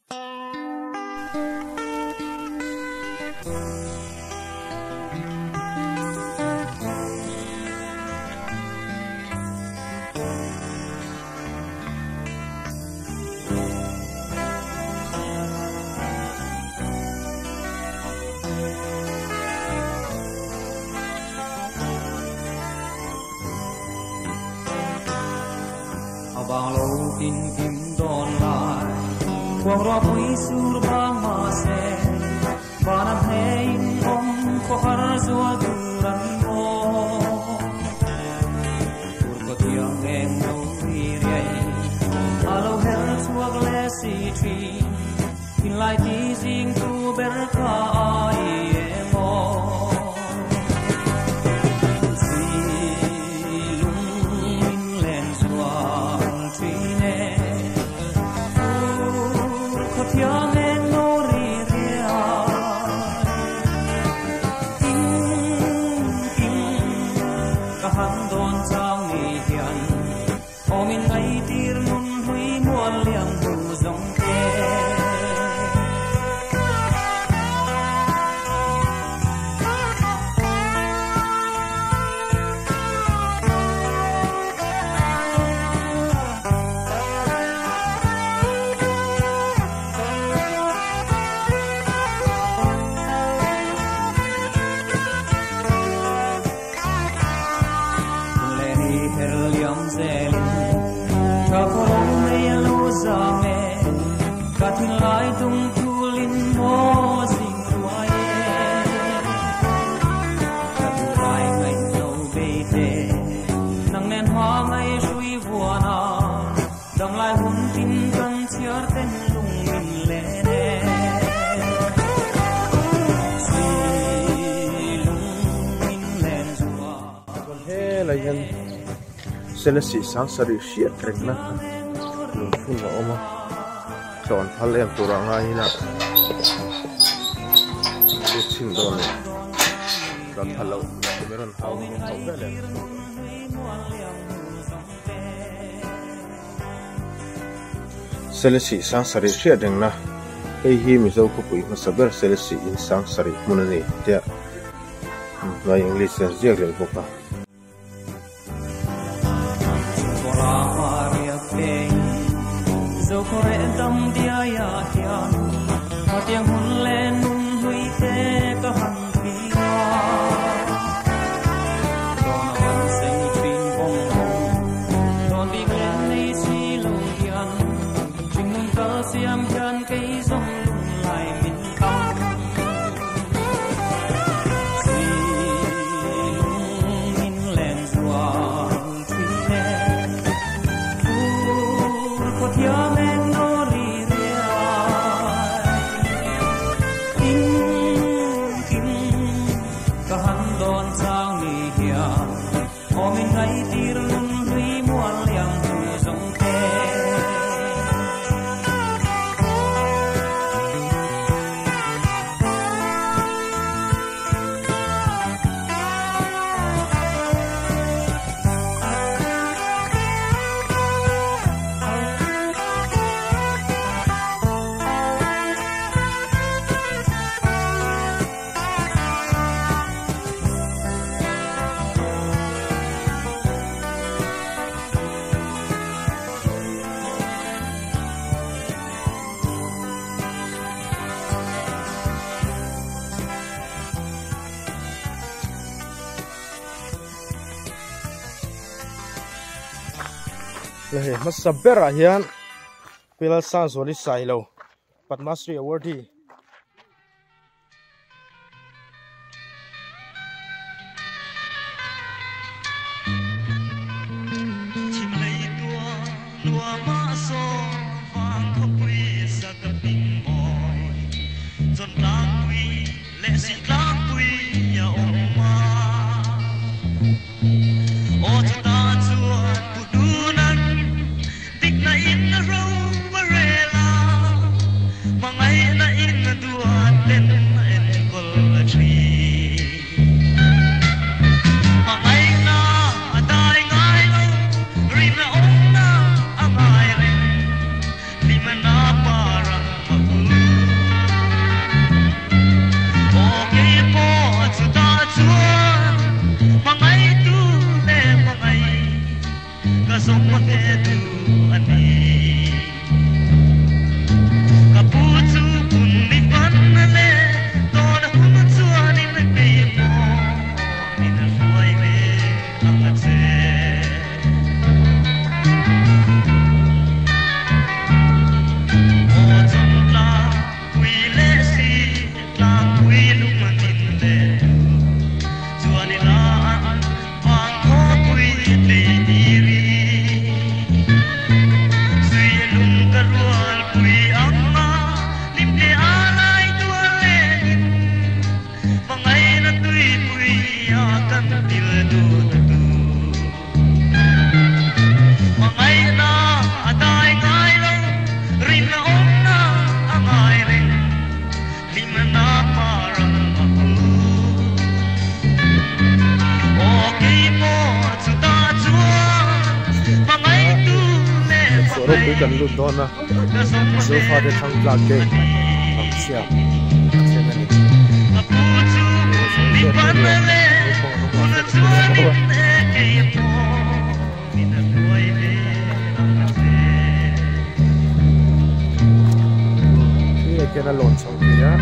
Bang lâu tin kim đòn lại, quang rô quý sur bang ma sen, banam hein om ko har zua duran mo, pur ko tiang em no riai, alo her suag le si tree, in lai ti sing tu berka ai emo. Selesi sang sari siat rek na lung phun na oma ton phal em turanga ina chim don ka thalo meron hau hau bele selesi sang sari siat rek na ei hi mi zo ku pui ma saber selesi in sang sari munani tia na english jer rel boka Lehe masabera hian pilal san zoli sailo Padmasri awardee Limana parang คุยกันรุ่นโดนนะโซฟาได้ทั้งปลาเก่งทั้งเสียเช่นนั้นนี่แค่นั้นหล่นสองทีนะ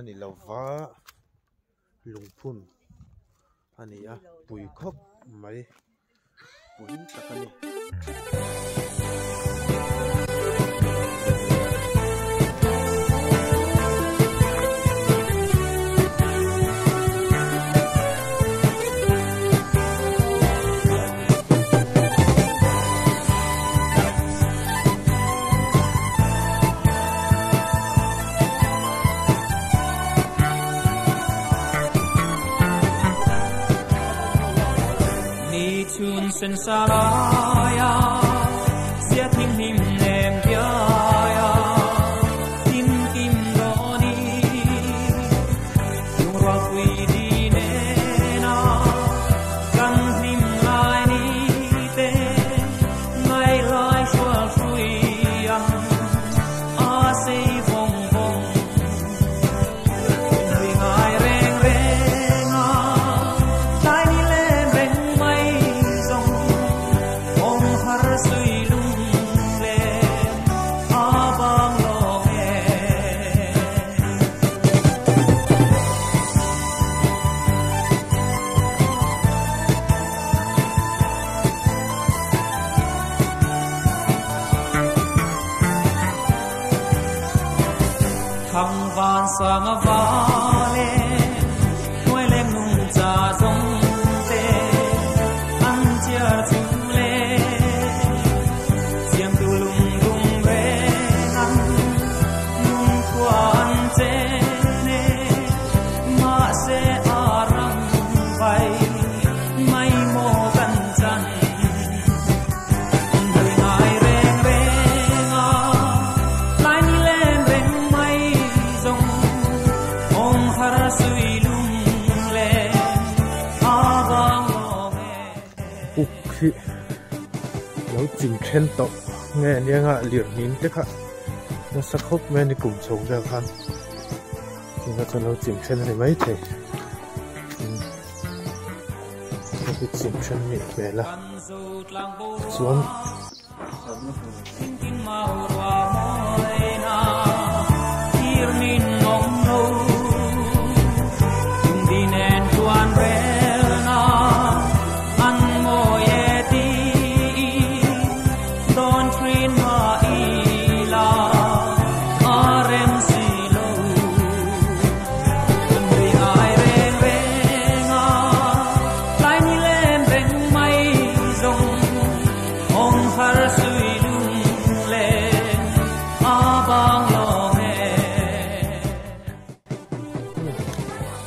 อันนี้เราว่าลุงพุ่นอันนี้ปุ๋ยคอกไหมปุ๋ยตะกันนี่sen salaya sia thim him nem pya ya tin kim doni yung ra quy đi ne na kan him lai ni te mai lai shwa shui yang a sei vong vong ri ngai reng reng a tai ni len reng mai thăng van sang vale nuôi lên nung trà giống tê ăn chia chu lê xiêm tu lung lung về ăn nung quan chê nê mà sẽ arang bay mai mô căn chân đời ngài reng reng à lai ni lên reng mai dòng ông har sui lung le abang loอุกขี้แล้วจิงเช่นโตเงี้ยเนี่ยฮะเหลียงหินเด็กฮะแล้วสักคบแม่ในกลุ่มชงเดียวกันนี่ก็จะเราจิงเช่นอะไรไหมเถอะก็คือจิงเช่นนี่แม่ละส่วน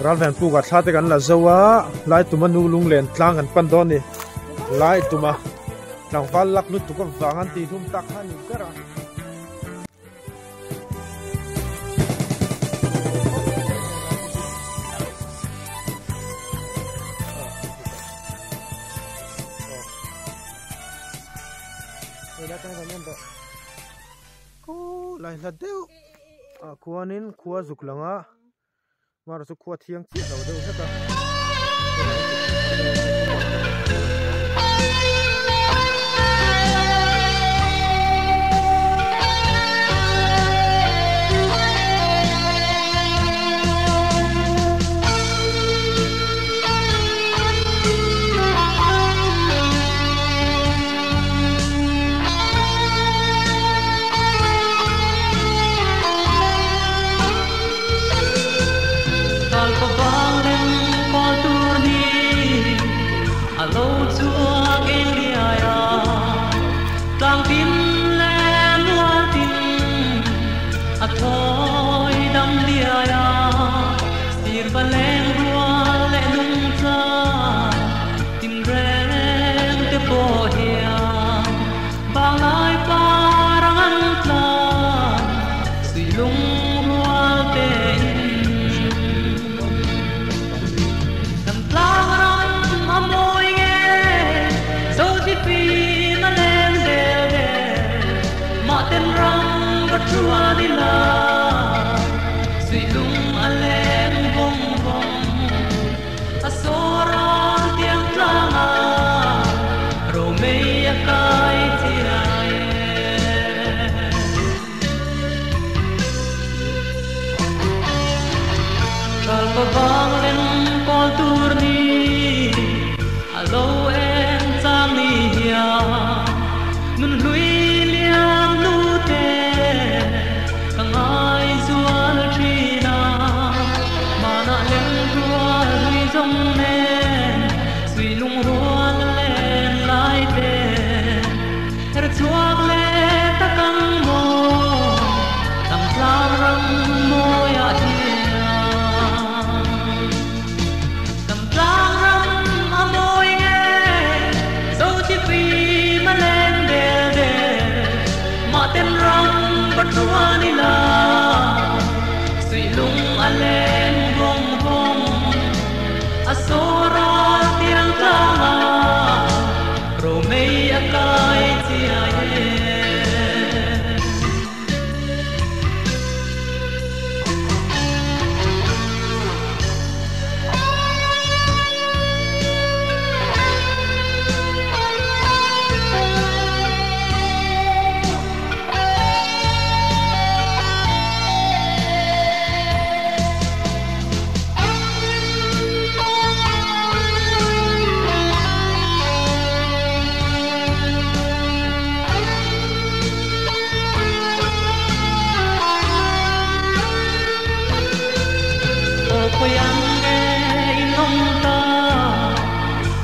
ร้านแฟนปูกัดชาติกันละจ้าวะไล่ตุมันนูลุงเลนทางกันปันดอนนี่ไล่ตุมาหลังฟ้าลักลุตุกับฟังอันตีทุ่มตักหันอยู่ก็ระ lai la deu khuanin khua zuk langa mar su khua thiang chi lo deu heka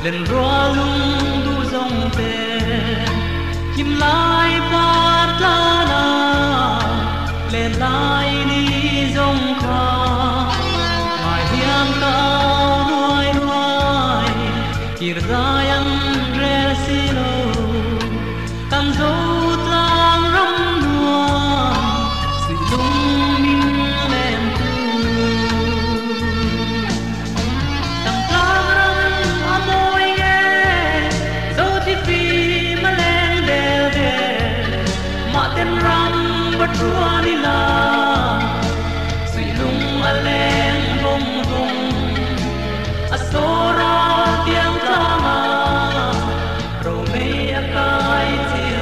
lên roa lung du dòng về kim lai bát la na lên lai đi dòng kha mai hiam cao nuôi nuôi kir rayan resilo tam dâu tang ram nuôi suy lung min lên Trua đi la, suy lung a lên bông bông, a sora tiếng tama, rồi mấy a cái chia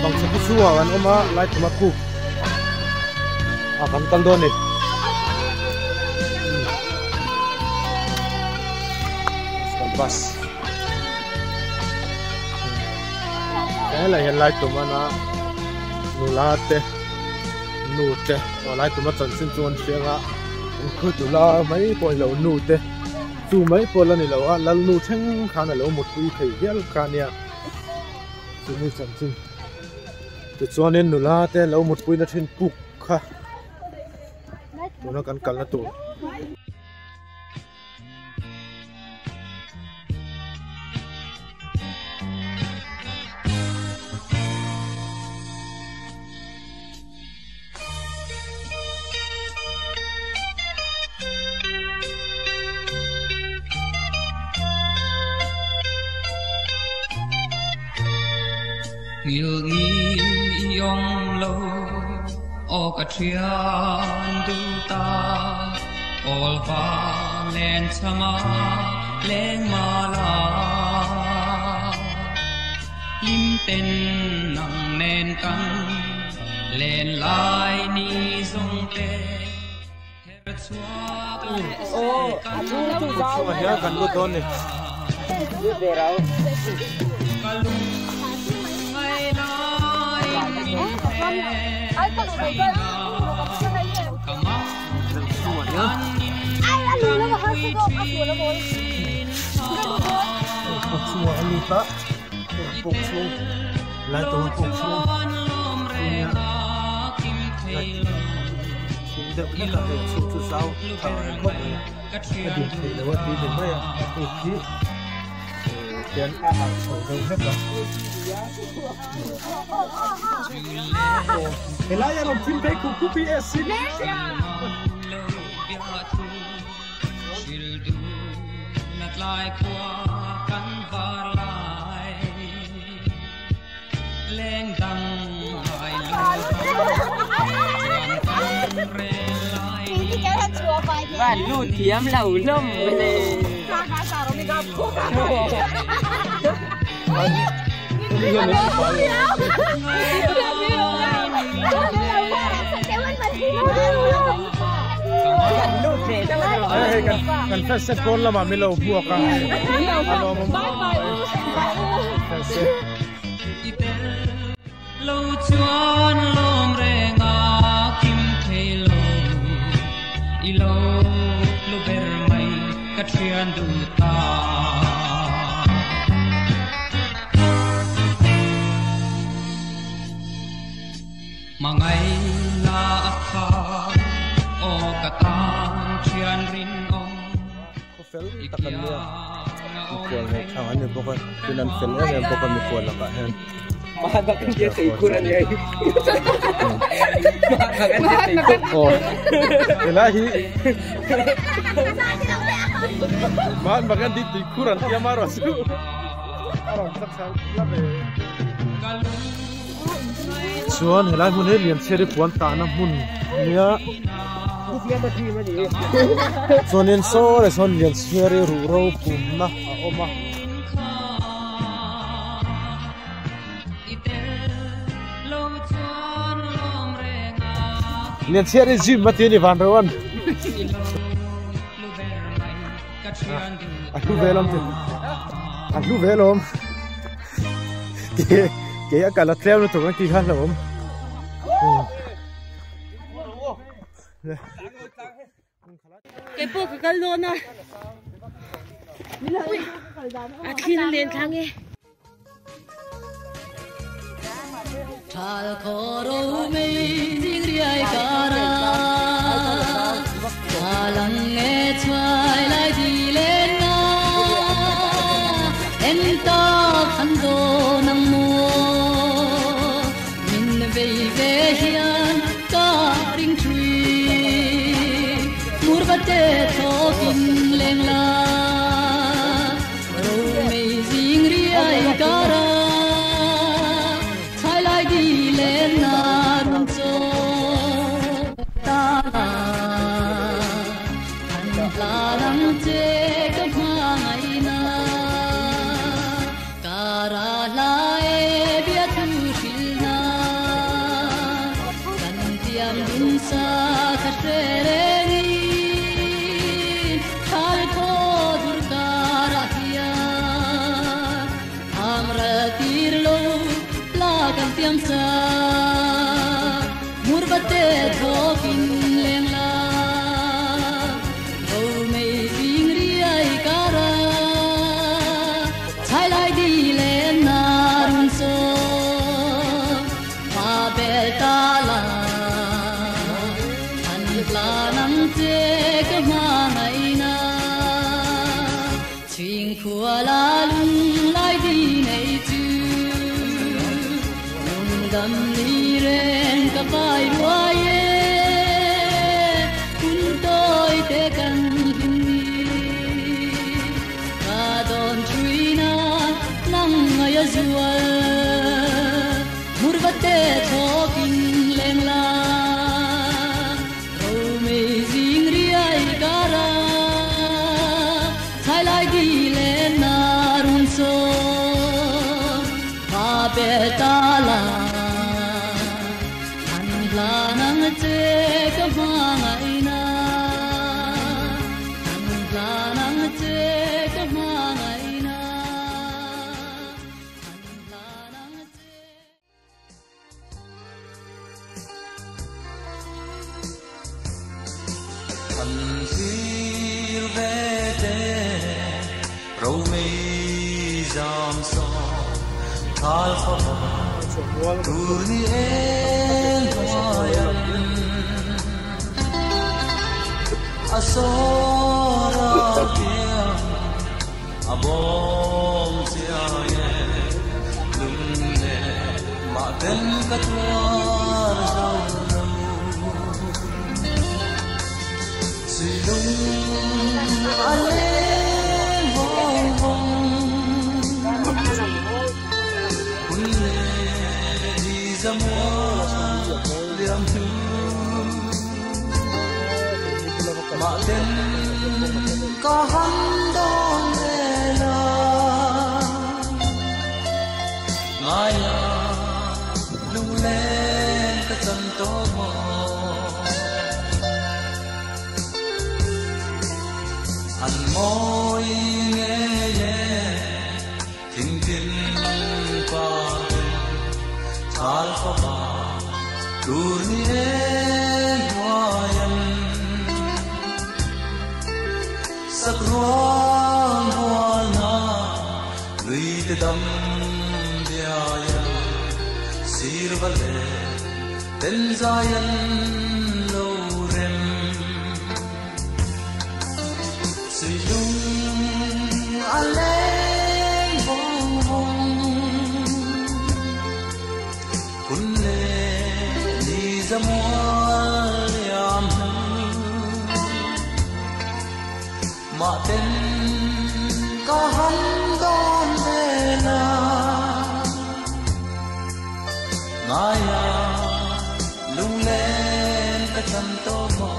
bang sa suwa kan oma light maku, kan tandon ni. Bas. Là hiện lại tụi mình nulate nute và lại tụi mình chân xin chuan xe ngã cứ tụi la mấy bồi lẩu nute tụi mấy bồi là này lẩu là nute thằng khá là lẩu một túi thầy ghé cả nhà tụi mình chân xin tụi chuan nên nulate lẩu một túi là trên bục ha tụi nó cắn là tụi Will nghi yong lâu o cả trian du ta ol va len chama leng ma la lim ten nang nen kan len lai ni song te her chua ô chú giáo mà nhớ gần luôn tôn này về đâu Semua lupa, pokok lah tu pokok. Tidak kita suatu sahaja kalau kau ada lewat di mana ya, okey. Dan ada Ela ya non tim pe ku PS ni. Lại qua căn và lại lên đằng hải và lụt thiếm lẩu lông về kan fest kon lama milo buak ka alo mo lâu chuan lom renga kim thelo ilo lu ber mai katrian du ta mangai na kha o katang trian rin ong fel takan dia kual he thang ane bokan tunan fel ane bokan mi kual ka hen mahal kan dia seikuran ya mahal kan dia seikuran oh ilahi mahal makan di kuran dia maros orang tak labe chuan helai mun he lian seri puan ta na mun nia sonin so le son lian seri ru ro pum na a oma lian seri jim matini van rawan aku velom ke akala trem to kan ki halom cái bộ cái con luôn à khi nó lên thang nghe thal khoro me jingriai kara walang nghe chai lai di lên na en ta khan do nang mo min ve ve hian ka ring te thokin leng la ro me jing ri ai kara thai lai di len na run cho ta la an la rang che ka ngai na kara la e bia tu shil na kan tiam din sa ka re tiam sa murbate thokin leng la ro me sing ri ai kara thai lai di len na run so pa be ta la an la nang che ka ma ngai na ching khua la lung lai di nei chu dam ni ren ka pai ruaye kun toi te kan hin ni ka don truina nang ya zual petala an la nang che ka mangaina an la nang che ka mangaina an la nang che an fil vete rome jam so thal khaba tuni en hoyan asora pia abom siaye lumne ma den katwar zawnu silung ale liam thu ma den ka han don la ngaya lung lên ka chan to mo an moi nghe ye thinh thinh qua thal khaba turni en hoyan sakron hoana luit dam diaya sirvale ten zayan lorem silung aleng bong bong kunne ni zamwal yam ma ten ka han don na ngaya lung lên ka chan to mo